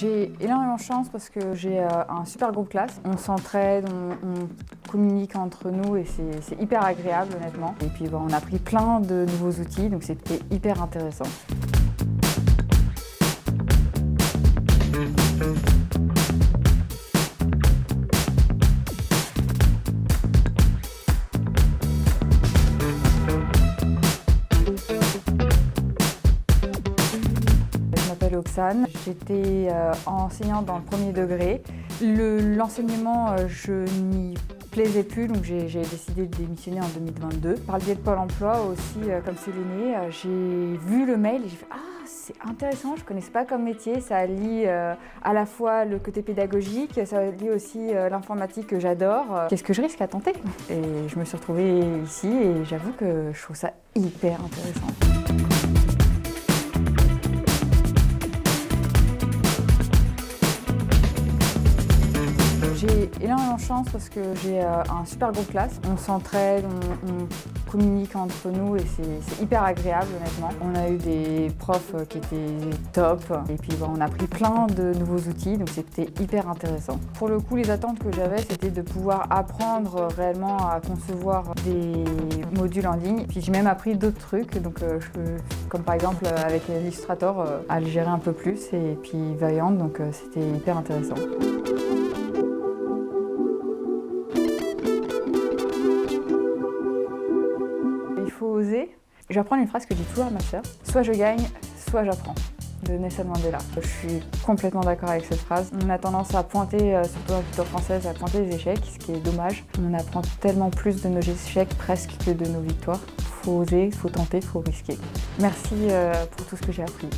J'ai énormément de chance parce que j'ai un super groupe classe. On s'entraide, on communique entre nous et c'est hyper agréable honnêtement. Et puis on a appris plein de nouveaux outils, donc c'était hyper intéressant. Je m'appelle Oksane, j'étais enseignante dans le premier degré. L'enseignement, je n'y plaisais plus, donc j'ai décidé de démissionner en 2022. Par le biais de Pôle emploi aussi, comme c'est l'aîné, j'ai vu le mail et j'ai fait « Ah, c'est intéressant, je ne connaissais pas comme métier, ça allie à la fois le côté pédagogique, ça allie aussi l'informatique que j'adore. Qu'est-ce que je risque à tenter ?» Et je me suis retrouvée ici et j'avoue que je trouve ça hyper intéressant. J'ai énormément de chance parce que j'ai un super groupe classe. On s'entraide, on communique entre nous et c'est hyper agréable honnêtement. On a eu des profs qui étaient top et puis on a appris plein de nouveaux outils, donc c'était hyper intéressant. Pour le coup, les attentes que j'avais, c'était de pouvoir apprendre réellement à concevoir des modules en ligne. Puis j'ai même appris d'autres trucs, donc comme par exemple avec Illustrator, à le gérer un peu plus et puis Vaillant, donc c'était hyper intéressant. Il faut oser. Je vais apprendre une phrase que je dis toujours à ma sœur. Soit je gagne, soit j'apprends. De Nelson Mandela. Je suis complètement d'accord avec cette phrase. On a tendance à pointer, surtout dans la culture française, à pointer les échecs, ce qui est dommage. On apprend tellement plus de nos échecs presque que de nos victoires. Il faut oser, il faut tenter, il faut risquer. Merci pour tout ce que j'ai appris.